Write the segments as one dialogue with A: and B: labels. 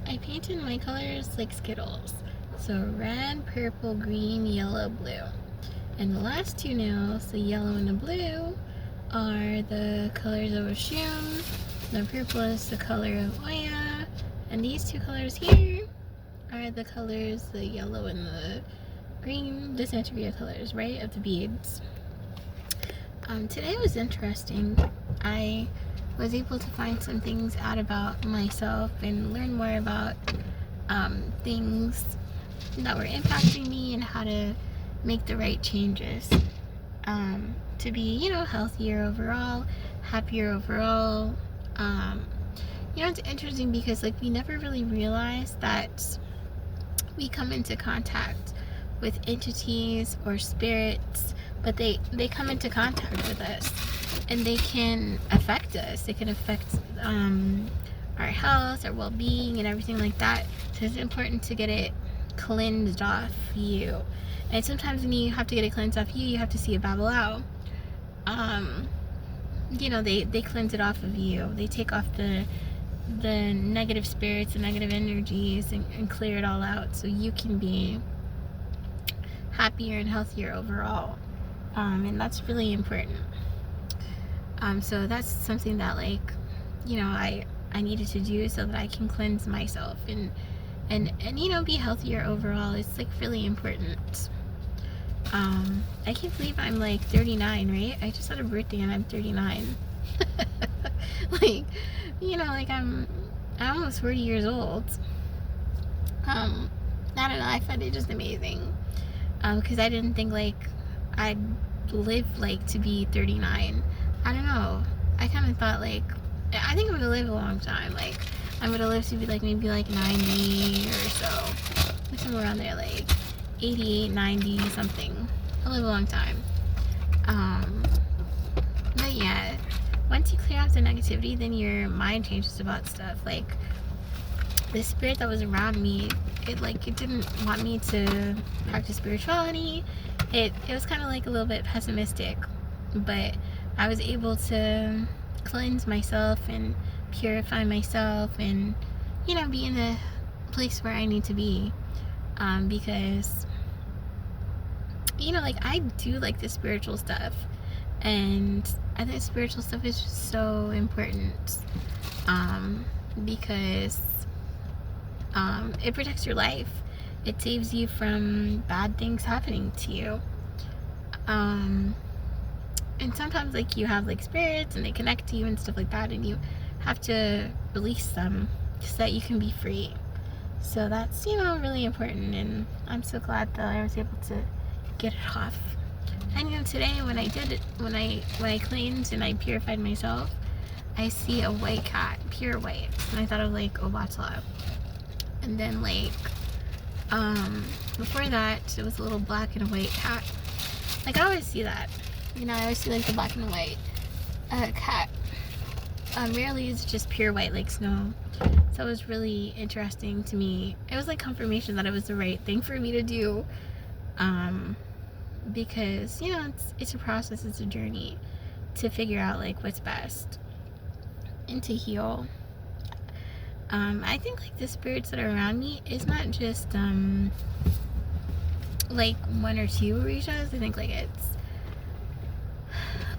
A: I painted my colors like Skittles. So red, purple, green, yellow, blue. And the last two nails, the yellow and the blue, are the colors of Oshun. The purple is the color of Oya. And these two colors here are the colors, the yellow and the green, the Santeria colors, right, of the beads. Today was interesting. I was able to find some things out about myself and learn more about things that were impacting me and how to make the right changes to be, healthier overall, happier overall. It's interesting because we never really realize that we come into contact with entities or spirits, but they come into contact with us and they can affect us. They can affect our health, our well-being, and everything like that. So it's important to get it cleansed off you. And sometimes when you have to get it cleansed off you, you have to see it babble out. They cleanse it off of you. They take off the negative spirits, the negative energies, and clear it all out so you can be happier and healthier overall. And that's really important. So that's something that I needed to do so that I can cleanse myself and be healthier overall. It's really important. I can't believe I'm 39, right? I just had a birthday and I'm 39. I'm almost 40 years old. I don't know, I find it just amazing. Because I didn't think I'd live to be 39. I don't know. I kind of thought I think I'm gonna live a long time. I'm gonna live to be maybe 90 or so, somewhere around there, 88, 90 something. I'll live a long time. But yeah, once you clear off the negativity, then your mind changes about stuff. The spirit that was around me, it didn't want me to practice spirituality. It was kind of a little bit pessimistic, but I was able to cleanse myself and purify myself and be in the place where I need to be, because I do the spiritual stuff, and I think spiritual stuff is just so important, because it protects your life. It saves you from bad things happening to you. And sometimes you have spirits and they connect to you and stuff like that, and you have to release them so that you can be free. So that's really important, and I'm so glad that I was able to get it off. And today when I did it, when I cleansed and I purified myself, I see a white cat, pure white, and I thought of Obatala. And then before that it was a little black and a white cat. I always see that. I always see the black and white cat. Rarely it's just pure white like snow. So it was really interesting to me. It was confirmation that it was the right thing for me to do. Because it's a process, it's a journey to figure out what's best and to heal. I think the spirits that are around me is not just one or two orishas. I think it's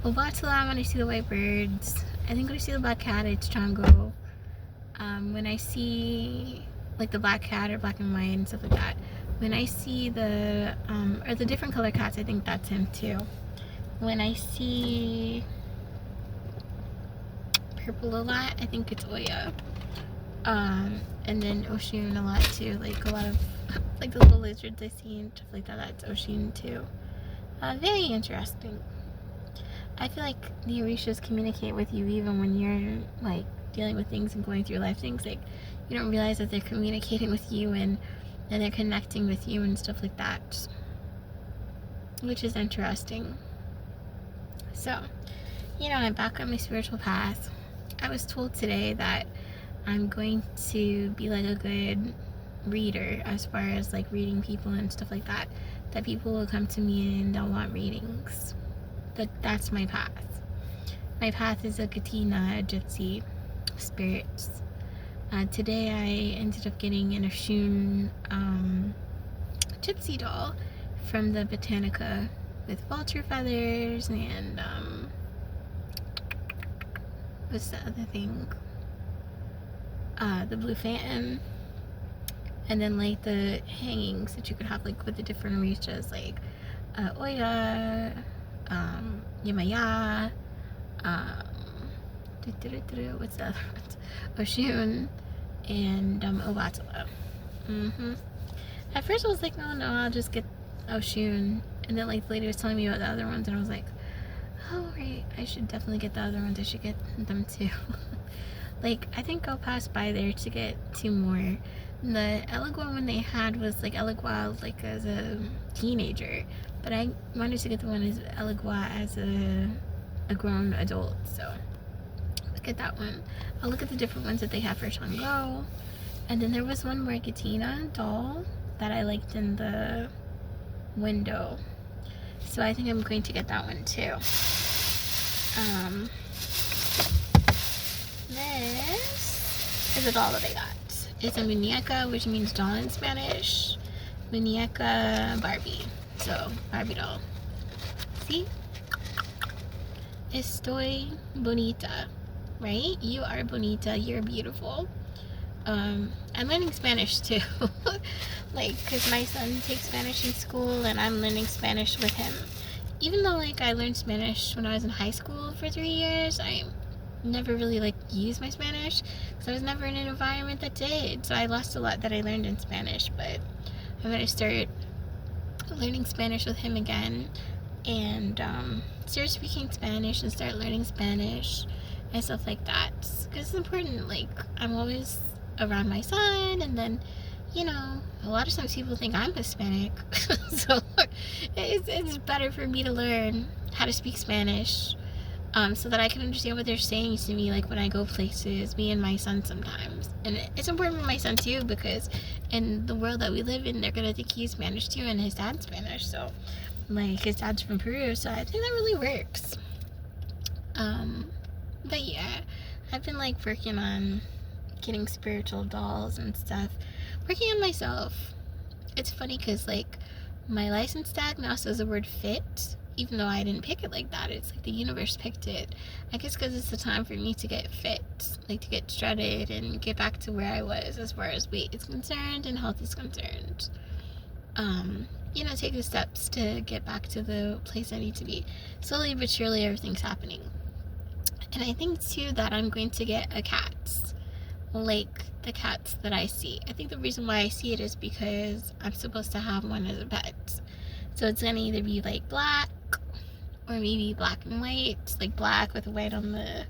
A: Obatala when I see the white birds. I think when I see the black cat, it's Chango. When I see the black cat or black and white and stuff like that, when I see the or the different color cats, I think that's him too. When I see purple a lot, I think it's Oya. And then Oshun a lot too, a lot of the little lizards I see and stuff like that, that's Oshun too. Very interesting. I feel the orishas communicate with you even when you're dealing with things and going through life things. You don't realize that they're communicating with you and they're connecting with you and stuff like that, which is interesting. So, I'm back on my spiritual path. I was told today that I'm going to be a good reader as far as reading people and stuff like that. That people will come to me and they'll want readings. That's my path. My path is a Katina, a Gypsy, spirits. Today I ended up getting an Oshun gypsy doll from the Botanica with vulture feathers and what's the other thing? The blue phantom, and then like the hangings that you could have like with the different orishas, like Oya, Yamaya, what's the other ones? Oshun, and Obatala. At first I was like, no, I'll just get Oshun, and then like the lady was telling me about the other ones, and I was like, oh right, I should definitely get the other ones. I should get them too. Like, I think I'll pass by there to get 2 more. The Elegua one they had was like Elegua like as a teenager, but I wanted to get the one as Elegua as a grown adult, so look at that one. I'll look at the different ones that they have for Shango. And then there was one Morgatina doll that I liked in the window, so I think I'm going to get that one too. This is a doll that I got. It's a muñeca, which means doll in Spanish. Muñeca Barbie. So, Barbie doll. See? Estoy bonita. Right? You are bonita. You're beautiful. I'm learning Spanish too. Like, because my son takes Spanish in school and I'm learning Spanish with him. Even though, like, I learned Spanish when I was in high school for 3 years, I never really like used my Spanish because I was never in an environment that did, so I lost a lot that I learned in Spanish. But I'm gonna start learning Spanish with him again and start speaking Spanish and start learning Spanish and stuff like that, because it's important. Like, I'm always around my son, and then, you know, a lot of times people think I'm Hispanic. So it's better for me to learn how to speak Spanish, so that I can understand what they're saying to me, like when I go places, me and my son sometimes. And it's important for my son too, because in the world that we live in, they're gonna think he's Spanish too, and his dad's Spanish. So, like, his dad's from Peru, so I think that really works. But yeah, I've been like working on getting spiritual dolls and stuff, working on myself. It's funny because like my license tag now says the word fit, even though I didn't pick it like that. It's like the universe picked it. I guess because it's the time for me to get fit, like to get shredded and get back to where I was as far as weight is concerned and health is concerned. You know, take the steps to get back to the place I need to be. Slowly but surely everything's happening. And I think too that I'm going to get a cat, like the cats that I see. I think the reason why I see it is because I'm supposed to have one as a pet. So it's gonna either be like black or maybe black and white, like black with white on the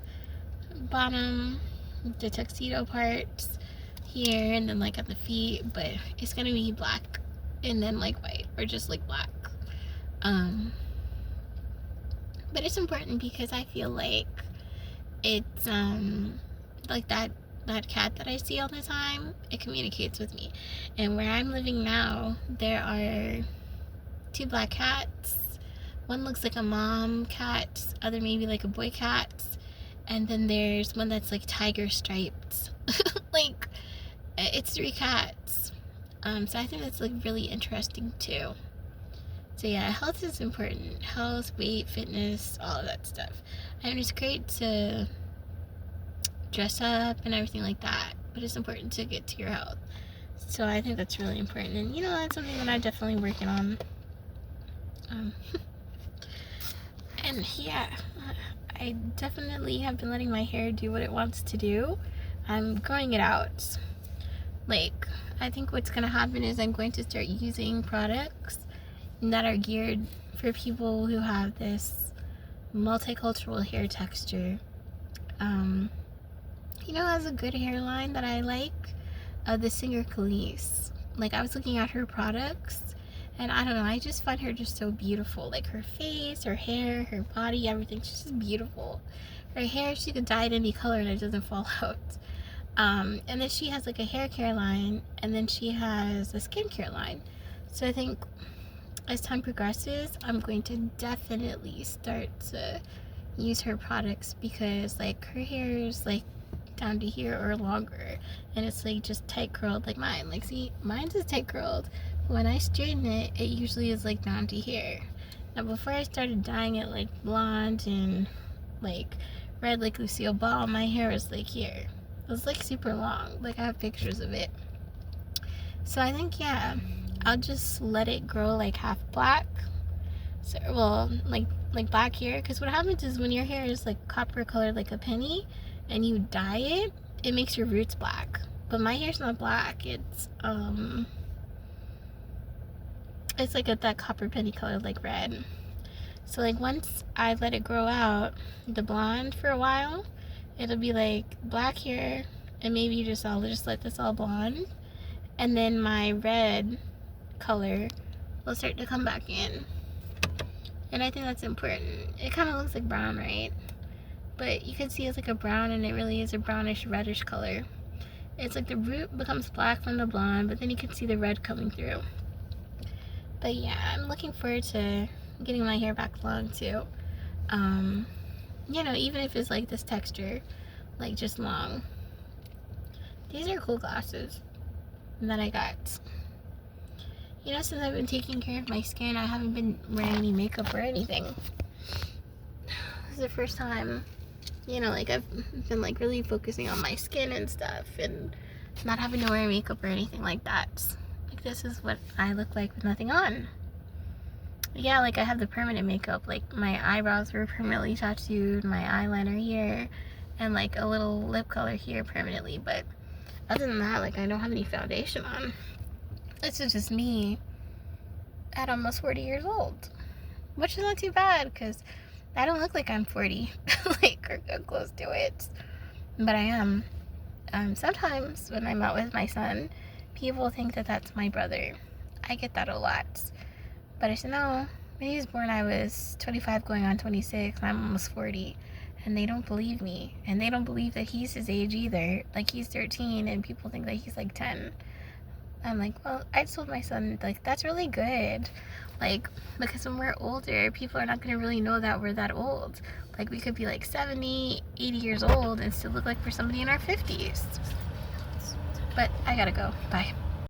A: bottom, the tuxedo parts here, and then like at the feet, but it's gonna be black and then like white, or just like black. But it's important because I feel like it's like that cat that I see all the time, it communicates with me. And where I'm living now, there are 2 black cats. One looks like a mom cat, other maybe like a boy cat, and then there's one that's like tiger striped. Like, it's 3 cats. So I think that's like really interesting too. So yeah, health is important. Health, weight, fitness, all of that stuff. I mean, it's great to dress up and everything like that, but it's important to get to your health. So I think that's really important, and you know, that's something that I'm definitely working on. And yeah, I definitely have been letting my hair do what it wants to do. I'm growing it out. Like, I think what's gonna happen is I'm going to start using products that are geared for people who have this multicultural hair texture. You know, has a good hairline that I like, the singer Khalees. Like, I was looking at her products, and I don't know, I just find her just so beautiful. Like, her face, her hair, her body, everything's just beautiful. Her hair, she could dye it any color and it doesn't fall out. And then she has like a hair care line, and then she has a skincare line. So I think as time progresses, I'm going to definitely start to use her products, because like her hair is like down to here or longer, and it's like just tight curled like mine. Like, see, mine's is tight curled. When I straighten it, it usually is like down to here. Now before I started dyeing it like blonde and like red like Lucille Ball, my hair was like here. It was like super long. Like, I have pictures of it. So I think, yeah, I'll just let it grow like half black. So, well, like black here, because what happens is when your hair is like copper colored like a penny and you dye it, it makes your roots black. But my hair's not black. It's like that copper penny color, like red. So like once I let it grow out the blonde for a while, it'll be like black here, and maybe I'll just let this all blonde, and then my red color will start to come back in. And I think that's important. It kind of looks like brown, right? But you can see it's like a brown, and it really is a brownish reddish color. It's like the root becomes black from the blonde, but then you can see the red coming through. But yeah, I'm looking forward to getting my hair back long too. You know, even if it's like this texture, like just long. These are cool glasses that I got. You know, since I've been taking care of my skin, I haven't been wearing any makeup or anything. This is the first time, you know, like I've been like really focusing on my skin and stuff, and not having to wear makeup or anything like that. Like, this is what I look like with nothing on. Yeah, like I have the permanent makeup, like my eyebrows were permanently tattooed, my eyeliner here, and like a little lip color here permanently, but other than that, like I don't have any foundation on. This is just me at almost 40 years old, which is not too bad because I don't look like I'm 40, like, or close to it, but I am. Sometimes when I'm out with my son, people think that that's my brother. I get that a lot, but I said no. When he was born, I was 25 going on 26, and I'm almost 40, and they don't believe me, and they don't believe that he's his age either. Like, he's 13, and people think that he's like 10. I'm like, well, I told my son, like, that's really good. Like, because when we're older, people are not going to really know that we're that old. Like, we could be like 70, 80 years old and still look like we're somebody in our 50s. But I gotta go. Bye.